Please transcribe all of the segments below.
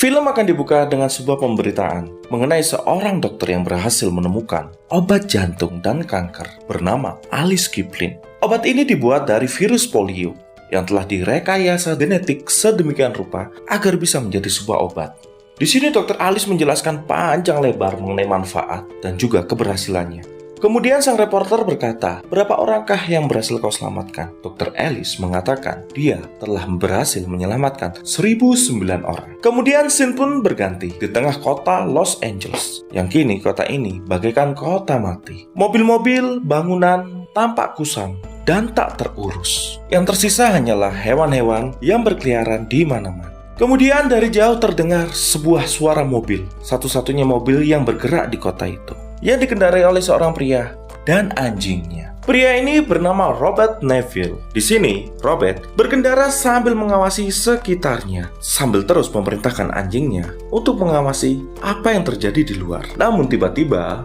Film akan dibuka dengan sebuah pemberitaan mengenai seorang dokter yang berhasil menemukan obat jantung dan kanker bernama Alice Kiplin. Obat ini dibuat dari virus polio yang telah direkayasa genetik sedemikian rupa agar bisa menjadi sebuah obat. Di sini Dr. Alice menjelaskan panjang lebar mengenai manfaat dan juga keberhasilannya. Kemudian sang reporter berkata, berapa orangkah yang berhasil kau selamatkan? Dr. Alice mengatakan dia telah berhasil menyelamatkan 1009 orang. Kemudian scene pun berganti di tengah kota Los Angeles, yang kini kota ini bagaikan kota mati. Mobil-mobil, bangunan tampak kusam dan tak terurus. Yang tersisa hanyalah hewan-hewan yang berkeliaran di mana-mana. Kemudian dari jauh terdengar sebuah suara mobil, satu-satunya mobil yang bergerak di kota itu, yang dikendarai oleh seorang pria dan anjingnya. Pria ini bernama Robert Neville. Di sini, Robert berkendara sambil mengawasi sekitarnya, sambil terus memerintahkan anjingnya untuk mengawasi apa yang terjadi di luar. Namun tiba-tiba,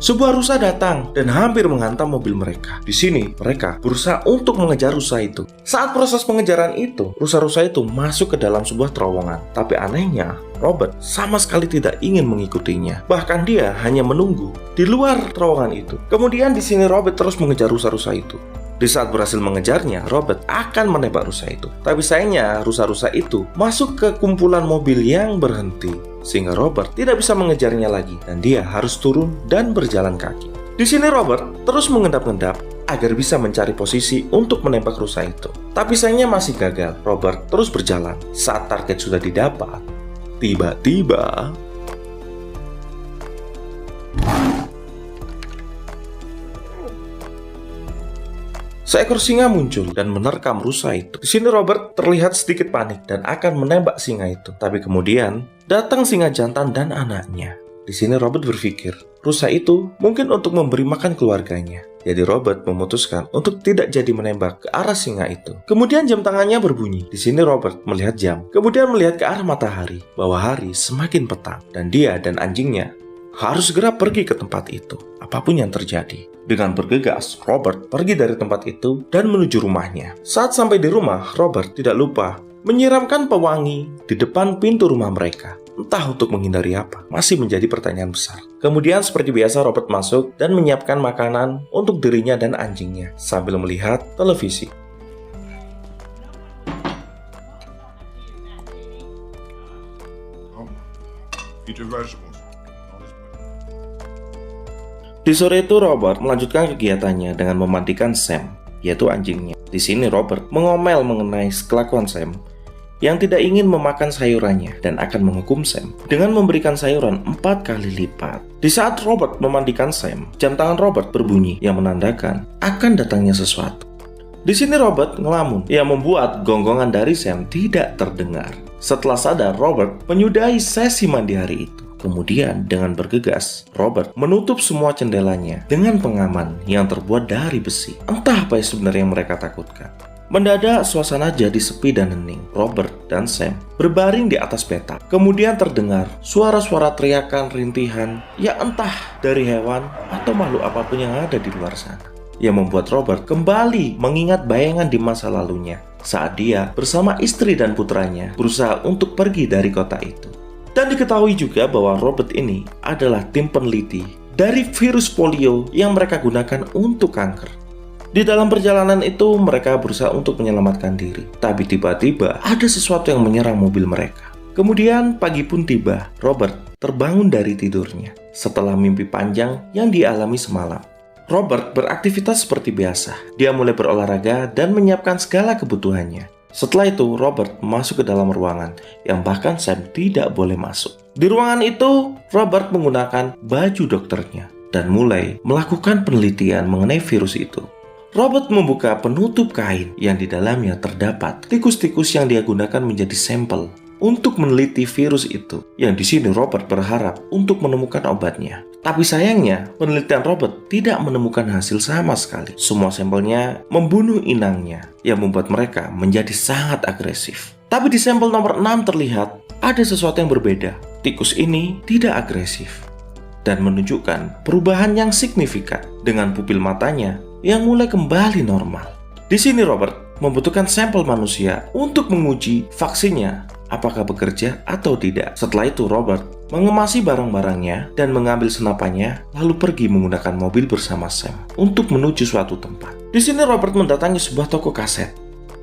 sebuah rusa datang dan hampir menghantam mobil mereka. Di sini, mereka berusaha untuk mengejar rusa itu. Saat proses pengejaran itu, rusa-rusa itu masuk ke dalam sebuah terowongan. Tapi anehnya, Robert sama sekali tidak ingin mengikutinya. Bahkan dia hanya menunggu di luar terowongan itu. Kemudian di sini Robert terus mengejar rusa-rusa itu. Di saat berhasil mengejarnya, Robert akan menembak rusa itu. Tapi sayangnya, rusa-rusa itu masuk ke kumpulan mobil yang berhenti, sehingga Robert tidak bisa mengejarnya lagi dan dia harus turun dan berjalan kaki. Di sini Robert terus mengendap-endap agar bisa mencari posisi untuk menembak rusa itu. Tapi sayangnya masih gagal. Robert terus berjalan. Saat target sudah didapat, tiba-tiba seekor singa muncul dan menerkam rusa itu. Di sini Robert terlihat sedikit panik dan akan menembak singa itu. Tapi kemudian datang singa jantan dan anaknya. Di sini Robert berpikir, rusa itu mungkin untuk memberi makan keluarganya. Jadi Robert memutuskan untuk tidak jadi menembak ke arah singa itu. Kemudian jam tangannya berbunyi. Di sini Robert melihat jam. Kemudian melihat ke arah matahari, bahwa hari semakin petang dan dia dan anjingnya harus segera pergi ke tempat itu, apapun yang terjadi. Dengan bergegas, Robert pergi dari tempat itu dan menuju rumahnya. Saat sampai di rumah, Robert tidak lupa menyiramkan pewangi di depan pintu rumah mereka. Entah untuk menghindari apa, masih menjadi pertanyaan besar. Kemudian seperti biasa Robert masuk dan menyiapkan makanan untuk dirinya dan anjingnya sambil melihat televisi. Di sore itu Robert melanjutkan kegiatannya dengan memandikan Sam, yaitu anjingnya. Di sini Robert mengomel mengenai kelakuan Sam yang tidak ingin memakan sayurannya dan akan menghukum Sam dengan memberikan sayuran 4 kali lipat. Di saat Robert memandikan Sam, jam tangan Robert berbunyi yang menandakan akan datangnya sesuatu. Di sini Robert ngelamun yang membuat gonggongan dari Sam tidak terdengar. Setelah sadar, Robert menyudahi sesi mandi hari itu. Kemudian dengan bergegas, Robert menutup semua jendelanya dengan pengaman yang terbuat dari besi. Entah apa yang sebenarnya mereka takutkan. Mendadak suasana jadi sepi dan hening. Robert dan Sam berbaring di atas petak. Kemudian terdengar suara-suara teriakan rintihan yang entah dari hewan atau makhluk apapun yang ada di luar sana, yang membuat Robert kembali mengingat bayangan di masa lalunya saat dia bersama istri dan putranya berusaha untuk pergi dari kota itu. Dan diketahui juga bahwa Robert ini adalah tim peneliti dari virus polio yang mereka gunakan untuk kanker. Di dalam perjalanan itu mereka berusaha untuk menyelamatkan diri. Tapi tiba-tiba ada sesuatu yang menyerang mobil mereka. Kemudian pagi pun tiba. Robert terbangun dari tidurnya setelah mimpi panjang yang dialami semalam. Robert beraktivitas seperti biasa. Dia mulai berolahraga dan menyiapkan segala kebutuhannya. Setelah itu, Robert masuk ke dalam ruangan yang bahkan Sam tidak boleh masuk. Di ruangan itu, Robert menggunakan baju dokternya dan mulai melakukan penelitian mengenai virus itu. Robert membuka penutup kain yang di dalamnya terdapat tikus-tikus yang dia gunakan menjadi sampel untuk meneliti virus itu. Yang di sini Robert berharap untuk menemukan obatnya. Tapi sayangnya, penelitian Robert tidak menemukan hasil sama sekali. Semua sampelnya membunuh inangnya, yang membuat mereka menjadi sangat agresif. Tapi di sampel nomor 6 terlihat ada sesuatu yang berbeda. Tikus ini tidak agresif. dan menunjukkan perubahan yang signifikan dengan pupil matanya yang mulai kembali normal. Di sini Robert membutuhkan sampel manusia untuk menguji vaksinnya apakah bekerja atau tidak. Setelah itu Robert mengemasi barang-barangnya dan mengambil senapannya lalu pergi menggunakan mobil bersama Sam untuk menuju suatu tempat. Di sini Robert mendatangi sebuah toko kaset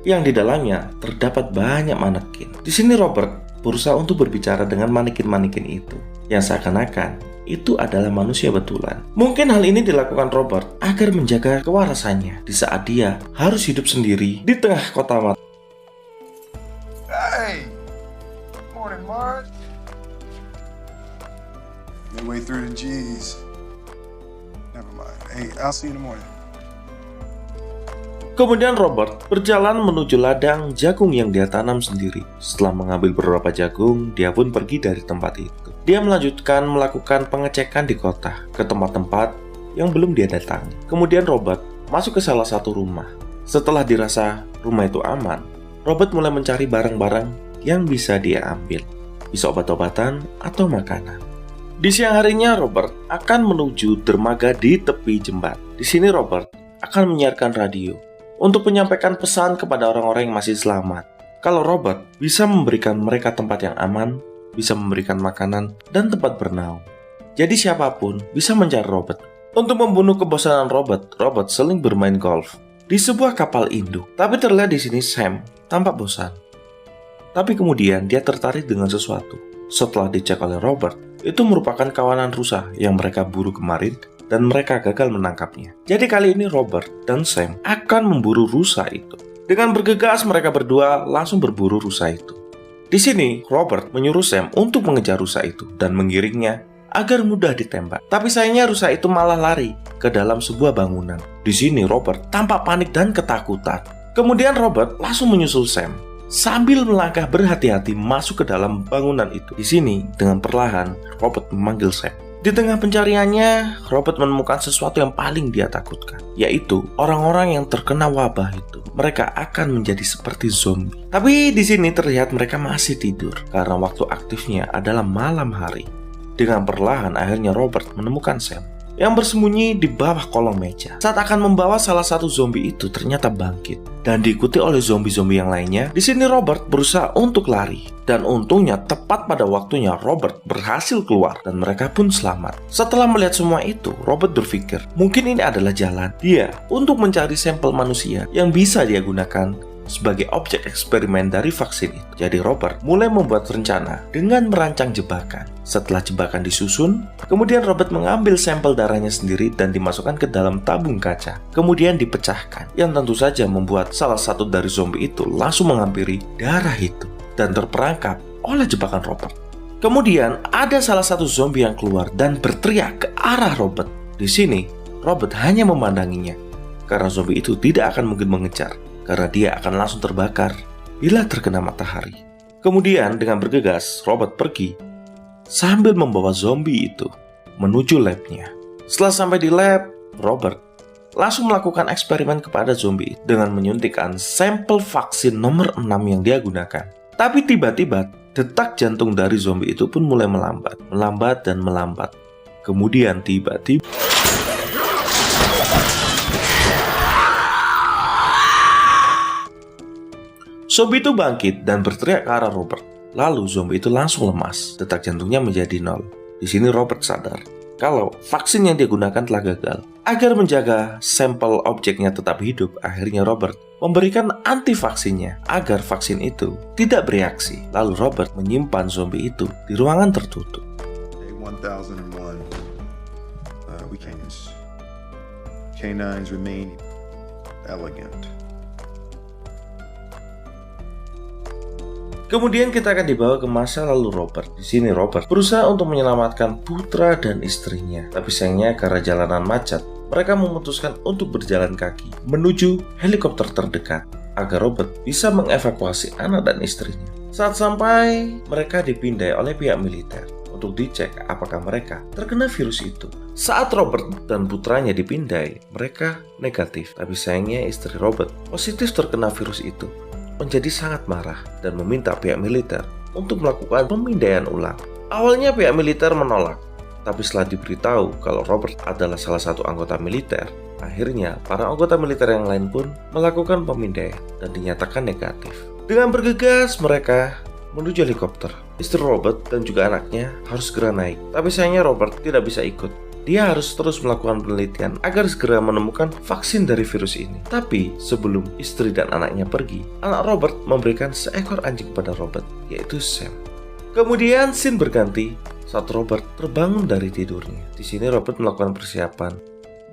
yang di dalamnya terdapat banyak manekin. Di sini Robert berusaha untuk berbicara dengan manekin-manekin itu yang seakan-akan itu adalah manusia betulan. Mungkin hal ini dilakukan Robert agar menjaga kewarasannya di saat dia harus hidup sendiri di tengah kota mati. Hey, morning, Mark. Midway through the G's. Never mind. Hey, I'll see you in the morning. Kemudian Robert berjalan menuju ladang jagung yang dia tanam sendiri. Setelah mengambil beberapa jagung, dia pun pergi dari tempat itu. Dia melanjutkan melakukan pengecekan di kota ke tempat-tempat yang belum dia datangi. Kemudian Robert masuk ke salah satu rumah. Setelah dirasa rumah itu aman, Robert mulai mencari barang-barang yang bisa dia ambil. Bisa obat-obatan atau makanan. Di siang harinya Robert akan menuju dermaga di tepi jembatan. Di sini Robert akan menyiarkan radio untuk menyampaikan pesan kepada orang-orang yang masih selamat. Kalau Robert bisa memberikan mereka tempat yang aman, bisa memberikan makanan, dan tempat bernaung. Jadi siapapun bisa mencari Robert. Untuk membunuh kebosanan Robert, Robert sering bermain golf di sebuah kapal induk. Tapi terlihat di sini Sam tampak bosan. Tapi kemudian dia tertarik dengan sesuatu. Setelah dicek oleh Robert, itu merupakan kawanan rusa yang mereka buru kemarin dan mereka gagal menangkapnya. Jadi kali ini Robert dan Sam akan memburu rusa itu. Dengan bergegas mereka berdua langsung berburu rusa itu. Di sini Robert menyuruh Sam untuk mengejar rusa itu dan mengiringnya agar mudah ditembak. Tapi sayangnya rusa itu malah lari ke dalam sebuah bangunan. Di sini Robert tampak panik dan ketakutan. Kemudian Robert langsung menyusul Sam sambil melangkah berhati-hati masuk ke dalam bangunan itu. Di sini dengan perlahan Robert memanggil Sam. Di tengah pencariannya, Robert menemukan sesuatu yang paling dia takutkan, yaitu orang-orang yang terkena wabah itu. Mereka akan menjadi seperti zombie. Tapi di sini terlihat mereka masih tidur karena waktu aktifnya adalah malam hari. Dengan perlahan akhirnya Robert menemukan Sam yang bersembunyi di bawah kolong meja. Saat akan membawa salah satu zombie itu ternyata bangkit dan diikuti oleh zombie-zombie yang lainnya. Di sini Robert berusaha untuk lari dan untungnya tepat pada waktunya Robert berhasil keluar dan mereka pun selamat. Setelah melihat semua itu, Robert berpikir mungkin ini adalah jalan dia untuk mencari sampel manusia yang bisa dia gunakan sebagai objek eksperimen dari vaksin itu. Jadi Robert mulai membuat rencana dengan merancang jebakan. Setelah jebakan disusun, kemudian Robert mengambil sampel darahnya sendiri dan dimasukkan ke dalam tabung kaca. Kemudian dipecahkan, yang tentu saja membuat salah satu dari zombie itu langsung menghampiri darah itu dan terperangkap oleh jebakan Robert. Kemudian ada salah satu zombie yang keluar dan berteriak ke arah Robert. Di sini Robert hanya memandanginya karena zombie itu tidak akan mungkin mengejar, karena dia akan langsung terbakar bila terkena matahari. Kemudian dengan bergegas, Robert pergi sambil membawa zombie itu menuju labnya. Setelah sampai di lab, Robert langsung melakukan eksperimen kepada zombie dengan menyuntikkan sampel vaksin nomor 6 yang dia gunakan. Tapi tiba-tiba, detak jantung dari zombie itu pun mulai melambat dan melambat. Kemudian tiba-tiba zombie itu bangkit dan berteriak ke arah Robert. Lalu zombie itu langsung lemas. Detak jantungnya menjadi 0. Di sini Robert sadar kalau vaksin yang dia gunakan telah gagal. Agar menjaga sampel objeknya tetap hidup, akhirnya Robert memberikan antivaksinnya agar vaksin itu tidak bereaksi. Lalu Robert menyimpan zombie itu di ruangan tertutup. Day 1001, canines remain elegant. Kemudian kita akan dibawa ke masa lalu Robert. Di sini Robert berusaha untuk menyelamatkan putra dan istrinya. Tapi sayangnya karena jalanan macet, mereka memutuskan untuk berjalan kaki menuju helikopter terdekat agar Robert bisa mengevakuasi anak dan istrinya. Saat sampai, mereka dipindai oleh pihak militer untuk dicek apakah mereka terkena virus itu. Saat Robert dan putranya dipindai, mereka negatif. Tapi sayangnya istri Robert positif terkena virus itu, menjadi sangat marah dan meminta pihak militer untuk melakukan pemindaian ulang. Awalnya pihak militer menolak, Tapi setelah diberitahu kalau Robert adalah salah satu anggota militer, akhirnya para anggota militer yang lain pun melakukan pemindaian dan dinyatakan negatif. Dengan bergegas mereka menuju helikopter. Istri Robert dan juga anaknya harus segera naik. Tapi sayangnya Robert tidak bisa ikut. Dia harus terus melakukan penelitian agar segera menemukan vaksin dari virus ini. Tapi sebelum istri dan anaknya pergi, anak Robert memberikan seekor anjing kepada Robert, yaitu Sam. Kemudian scene berganti saat Robert terbangun dari tidurnya. Di sini Robert melakukan persiapan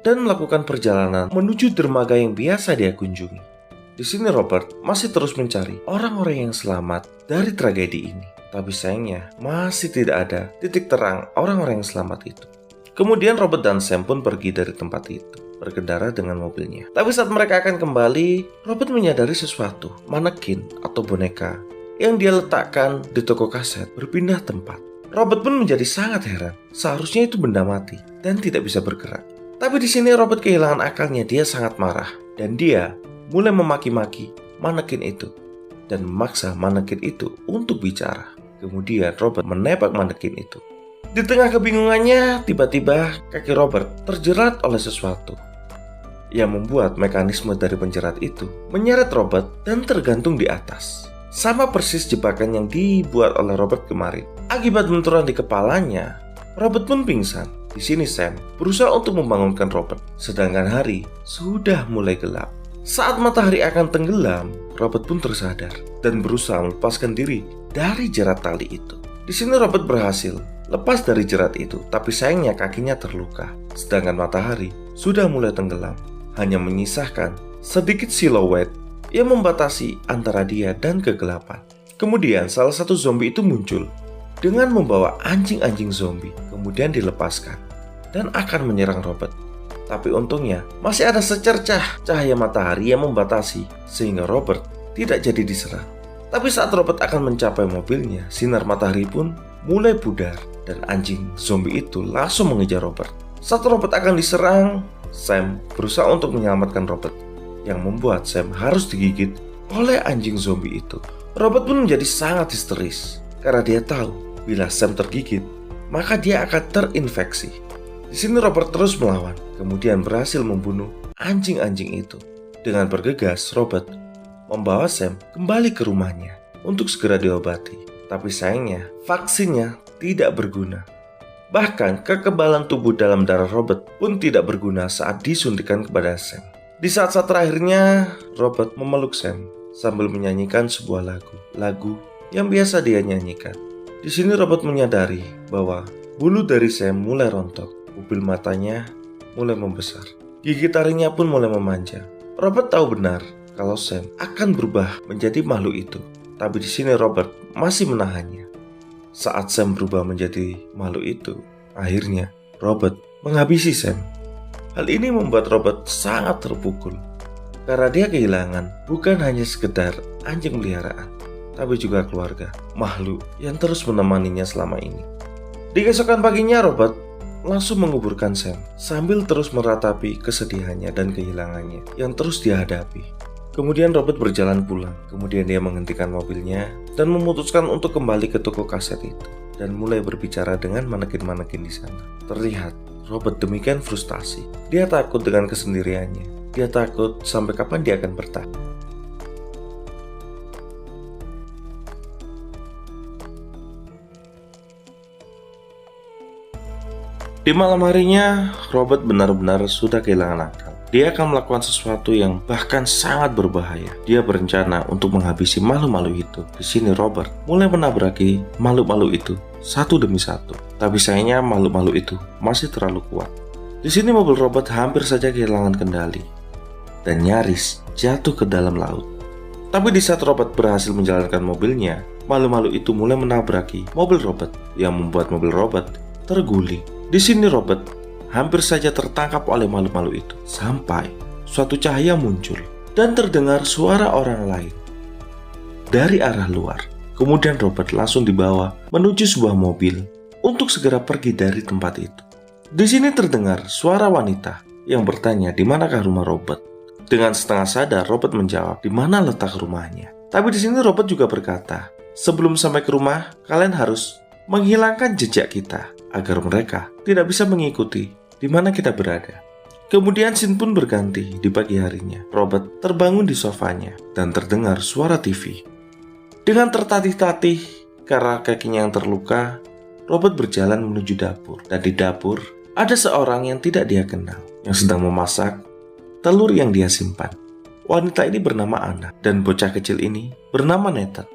dan melakukan perjalanan menuju dermaga yang biasa dia kunjungi. Di sini Robert masih terus mencari orang-orang yang selamat dari tragedi ini. Tapi sayangnya masih tidak ada titik terang orang-orang yang selamat itu. Kemudian Robert dan Sam pun pergi dari tempat itu, berkendara dengan mobilnya. Tapi saat mereka akan kembali, Robert menyadari sesuatu, manekin atau boneka yang dia letakkan di toko kaset berpindah tempat. Robert pun menjadi sangat heran, seharusnya itu benda mati dan tidak bisa bergerak. Tapi di sini Robert kehilangan akalnya, dia sangat marah dan dia mulai memaki-maki manekin itu dan memaksa manekin itu untuk bicara. Kemudian Robert menembak manekin itu. Di tengah kebingungannya, tiba-tiba kaki Robert terjerat oleh sesuatu yang membuat mekanisme dari penjerat itu menyeret Robert dan tergantung di atas. Sama persis jebakan yang dibuat oleh Robert kemarin. Akibat benturan di kepalanya, Robert pun pingsan. Di sini Sam berusaha untuk membangunkan Robert, sedangkan hari sudah mulai gelap. Saat matahari akan tenggelam, Robert pun tersadar dan berusaha melepaskan diri dari jerat tali itu. Di sini Robert berhasil lepas dari jerat itu, tapi sayangnya kakinya terluka. Sedangkan matahari sudah mulai tenggelam, hanya menyisakan sedikit siluet yang membatasi antara dia dan kegelapan. Kemudian salah satu zombie itu muncul dengan membawa anjing-anjing zombie, kemudian dilepaskan dan akan menyerang Robert. Tapi untungnya masih ada secercah cahaya matahari yang membatasi sehingga Robert tidak jadi diserang. Tapi saat Robert akan mencapai mobilnya, sinar matahari pun mulai pudar dan anjing zombie itu langsung mengejar Robert. Saat Robert akan diserang, Sam berusaha untuk menyelamatkan Robert, yang membuat Sam harus digigit oleh anjing zombie itu. Robert pun menjadi sangat histeris karena dia tahu bila Sam tergigit, maka dia akan terinfeksi. Di sini Robert terus melawan, kemudian berhasil membunuh anjing-anjing itu. Dengan bergegas, Robert membawa Sam kembali ke rumahnya untuk segera diobati. Tapi sayangnya, vaksinnya tidak berguna. Bahkan kekebalan tubuh dalam darah Robert pun tidak berguna saat disuntikan kepada Sam. Di saat-saat terakhirnya, Robert memeluk Sam sambil menyanyikan sebuah lagu yang biasa dia nyanyikan. Di sini Robert menyadari bahwa bulu dari Sam mulai rontok, pupil matanya mulai membesar, gigi taringnya pun mulai memanjang. Robert tahu benar kalau Sam akan berubah menjadi makhluk itu, tapi di sini Robert masih menahannya. Saat Sam berubah menjadi makhluk itu, akhirnya Robert menghabisi Sam. Hal ini membuat Robert sangat terpukul karena dia kehilangan bukan hanya sekedar anjing peliharaan, tapi juga keluarga, makhluk yang terus menemaninya selama ini. Di keesokan paginya, Robert langsung menguburkan Sam sambil terus meratapi kesedihannya dan kehilangannya yang terus dia hadapi. Kemudian Robert berjalan pulang. Kemudian dia menghentikan mobilnya dan memutuskan untuk kembali ke toko kaset itu dan mulai berbicara dengan manekin-manekin di sana. Terlihat Robert demikian frustasi. Dia takut dengan kesendiriannya. Dia takut sampai kapan dia akan bertahan. Di malam harinya, Robert benar-benar sudah kehilangan akal. Dia akan melakukan sesuatu yang bahkan sangat berbahaya. Dia berencana untuk menghabisi makhluk-makhluk itu. Di sini Robert mulai menabraki makhluk-makhluk itu satu demi satu. Tapi sayangnya makhluk-makhluk itu masih terlalu kuat. Di sini mobil Robert hampir saja kehilangan kendali dan nyaris jatuh ke dalam laut. Tapi di saat Robert berhasil menjalankan mobilnya, makhluk-makhluk itu mulai menabraki mobil Robert yang membuat mobil Robert terguling. Di sini Robert hampir saja tertangkap oleh makhluk-makhluk itu sampai suatu cahaya muncul dan terdengar suara orang lain dari arah luar. Kemudian Robert langsung dibawa menuju sebuah mobil untuk segera pergi dari tempat itu. Di sini terdengar suara wanita yang bertanya di manakah rumah Robert. Dengan setengah sadar Robert menjawab di mana letak rumahnya. Tapi di sini Robert juga berkata, sebelum sampai ke rumah kalian harus menghilangkan jejak kita agar mereka tidak bisa mengikuti di mana kita berada. Kemudian scene pun berganti di pagi harinya. Robert terbangun di sofanya dan terdengar suara TV. Dengan tertatih-tatih karena kakinya yang terluka, Robert berjalan menuju dapur. Dan di dapur, ada seorang yang tidak dia kenal yang sedang memasak telur yang dia simpan. Wanita ini bernama Anna dan bocah kecil ini bernama Nathan.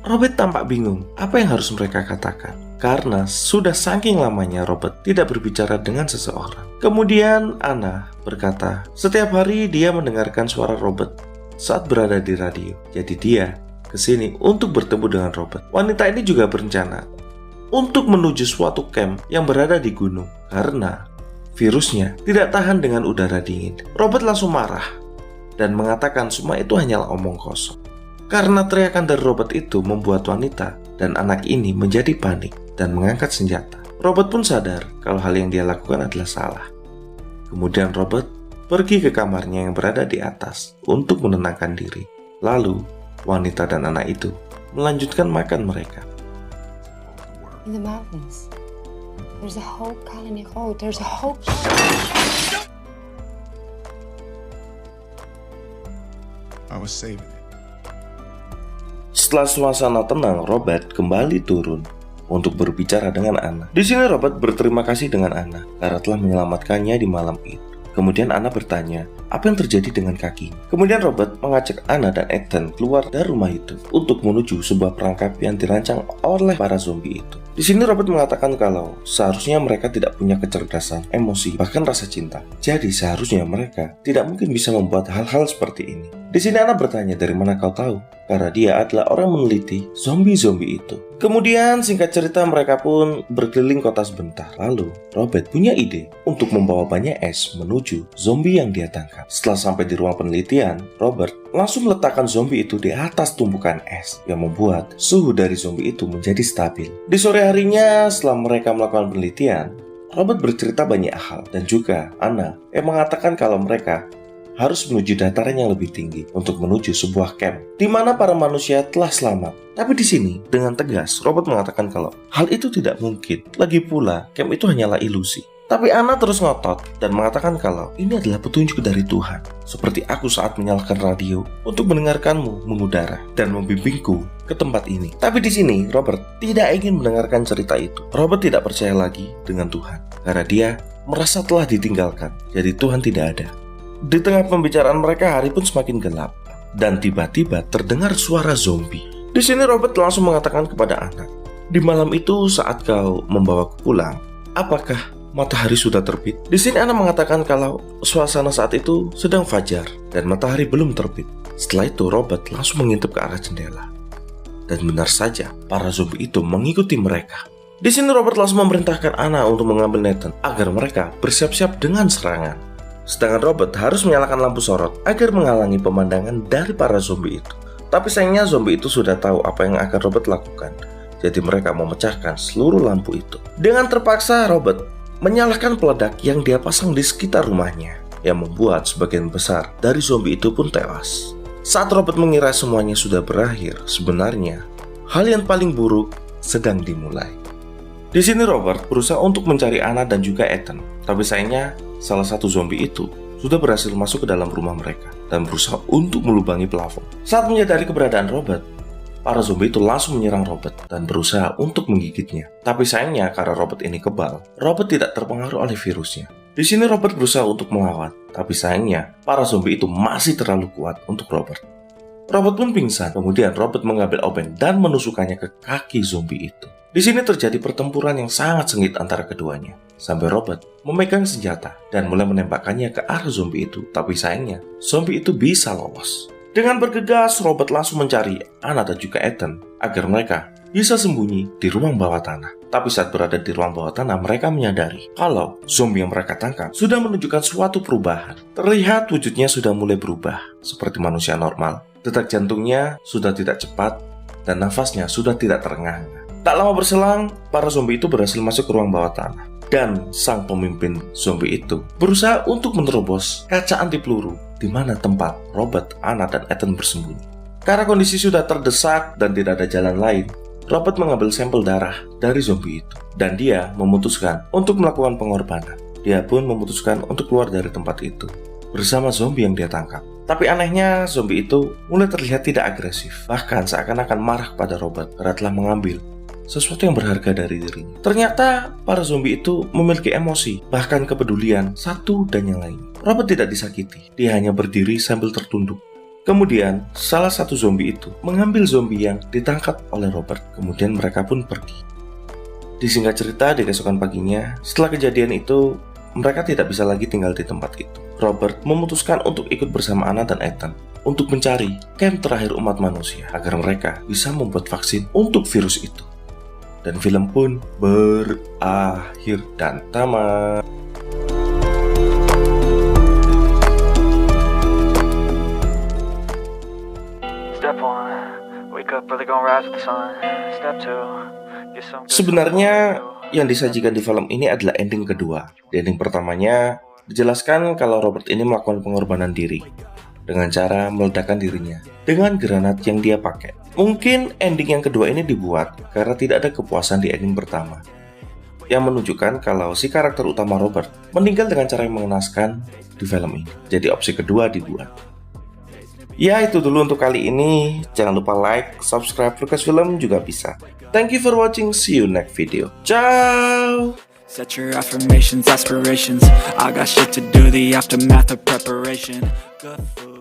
Robert tampak bingung apa yang harus mereka katakan, karena sudah saking lamanya Robert tidak berbicara dengan seseorang. Kemudian Anna berkata, setiap hari dia mendengarkan suara Robert saat berada di radio. Jadi dia kesini untuk bertemu dengan Robert. Wanita ini juga berencana untuk menuju suatu camp yang berada di gunung, karena virusnya tidak tahan dengan udara dingin. Robert langsung marah dan mengatakan semua itu hanyalah omong kosong. Karena teriakan dari Robert itu membuat wanita dan anak ini menjadi panik dan mengangkat senjata. Robert pun sadar kalau hal yang dia lakukan adalah salah. Kemudian Robert pergi ke kamarnya yang berada di atas untuk menenangkan diri. Lalu wanita dan anak itu melanjutkan makan mereka. In the mountains, there's a hope, Colony. Oh, there's a hope. I was saving it. Setelah suasana tenang, Robert kembali turun untuk berbicara dengan Anna. Di sini Robert berterima kasih dengan Anna karena telah menyelamatkannya di malam itu. Kemudian Anna bertanya, apa yang terjadi dengan kakinya? Kemudian Robert mengajak Anna dan Ethan keluar dari rumah itu untuk menuju sebuah perangkap yang dirancang oleh para zombie itu. Di sini Robert mengatakan kalau seharusnya mereka tidak punya kecerdasan, emosi, bahkan rasa cinta. Jadi seharusnya mereka tidak mungkin bisa membuat hal-hal seperti ini. Di sini Anna bertanya, dari mana kau tahu? Karena dia adalah orang meneliti zombie-zombie itu. Kemudian singkat cerita mereka pun berkeliling kota sebentar. Lalu Robert punya ide untuk membawa banyak es menuju zombie yang dia tangkap. Setelah sampai di ruang penelitian, Robert langsung meletakkan zombie itu di atas tumpukan es yang membuat suhu dari zombie itu menjadi stabil. Di sore harinya setelah mereka melakukan penelitian, Robert bercerita banyak hal dan juga Anna yang mengatakan kalau mereka harus menuju dataran yang lebih tinggi untuk menuju sebuah camp di mana para manusia telah selamat. Tapi di sini dengan tegas Robert mengatakan kalau hal itu tidak mungkin. Lagi pula camp itu hanyalah ilusi. Tapi Anna terus ngotot dan mengatakan kalau ini adalah petunjuk dari Tuhan, seperti aku saat menyalakan radio untuk mendengarkanmu mengudara dan membimbingku ke tempat ini. Tapi di sini Robert tidak ingin mendengarkan cerita itu. Robert tidak percaya lagi dengan Tuhan karena dia merasa telah ditinggalkan. Jadi Tuhan tidak ada. Di tengah pembicaraan mereka, hari pun semakin gelap dan tiba-tiba terdengar suara zombie. Di sini Robert langsung mengatakan kepada Anna, di malam itu saat kau membawaku pulang, apakah matahari sudah terbit? Di sini Anna mengatakan kalau suasana saat itu sedang fajar dan matahari belum terbit. Setelah itu Robert langsung mengintip ke arah jendela. Dan benar saja, para zombie itu mengikuti mereka. Di sini Robert langsung memerintahkan Anna untuk mengambil Nathan agar mereka bersiap-siap dengan serangan. Sedangkan Robert harus menyalakan lampu sorot agar menghalangi pemandangan dari para zombie itu. Tapi sayangnya zombie itu sudah tahu apa yang akan Robert lakukan. Jadi mereka memecahkan seluruh lampu itu. Dengan terpaksa Robert menyalakan peledak yang dia pasang di sekitar rumahnya, yang membuat sebagian besar dari zombie itu pun tewas. Saat Robert mengira semuanya sudah berakhir, sebenarnya hal yang paling buruk sedang dimulai. Di sini Robert berusaha untuk mencari Anna dan juga Ethan. Tapi sayangnya salah satu zombie itu sudah berhasil masuk ke dalam rumah mereka dan berusaha untuk melubangi plafon. Saat menyadari keberadaan Robert, para zombie itu langsung menyerang Robert dan berusaha untuk menggigitnya. Tapi sayangnya karena Robert ini kebal, Robert tidak terpengaruh oleh virusnya. Di sini Robert berusaha untuk melawan, tapi sayangnya para zombie itu masih terlalu kuat untuk Robert. Robert pun pingsan. Kemudian Robert mengambil obeng dan menusukkannya ke kaki zombie itu. Di sini terjadi pertempuran yang sangat sengit antara keduanya, sampai Robert memegang senjata dan mulai menembakkannya ke arah zombie itu. Tapi sayangnya, zombie itu bisa lolos. Dengan bergegas, Robert langsung mencari Anna dan juga Ethan agar mereka bisa sembunyi di ruang bawah tanah. Tapi saat berada di ruang bawah tanah, mereka menyadari kalau zombie yang mereka tangkap sudah menunjukkan suatu perubahan. Terlihat wujudnya sudah mulai berubah seperti manusia normal. Detak jantungnya sudah tidak cepat dan nafasnya sudah tidak terengah-engah. Tak lama berselang, para zombie itu berhasil masuk ke ruang bawah tanah. Dan sang pemimpin zombie itu berusaha untuk menerobos kaca anti peluru di mana tempat Robert, Anna, dan Ethan bersembunyi. Karena kondisi sudah terdesak dan tidak ada jalan lain, Robert mengambil sampel darah dari zombie itu, dan dia memutuskan untuk melakukan pengorbanan. Dia pun memutuskan untuk keluar dari tempat itu bersama zombie yang dia tangkap. Tapi anehnya, zombie itu mulai terlihat tidak agresif, bahkan seakan-akan marah kepada Robert karena telah mengambil sesuatu yang berharga dari dirinya. Ternyata para zombie itu memiliki emosi, bahkan kepedulian satu dan yang lain. Robert tidak disakiti, dia hanya berdiri sambil tertunduk. Kemudian, salah satu zombie itu mengambil zombie yang ditangkap oleh Robert. Kemudian mereka pun pergi. Disingkat cerita, di keesokan paginya, setelah kejadian itu, mereka tidak bisa lagi tinggal di tempat itu. Robert memutuskan untuk ikut bersama Anna dan Ethan untuk mencari camp terakhir umat manusia agar mereka bisa membuat vaksin untuk virus itu. Dan film pun berakhir dan tamat. Step 1, wake up early, gonna rise with the sun. Step 2, get some good Sebenarnya yang disajikan di film ini adalah ending kedua. Di ending pertamanya dijelaskan kalau Robert ini melakukan pengorbanan diri dengan cara meledakkan dirinya dengan granat yang dia pakai. Mungkin ending yang kedua ini dibuat karena tidak ada kepuasan di ending pertama, yang menunjukkan kalau si karakter utama Robert meninggal dengan cara yang mengenaskan di film ini. Jadi opsi kedua dibuat. Ya, itu dulu untuk kali ini. Jangan lupa like, subscribe Lucas Film juga bisa. Thank you for watching. See you next video. Ciao. Set your affirmations, aspirations. I got shit to do, the aftermath of preparation. Good food.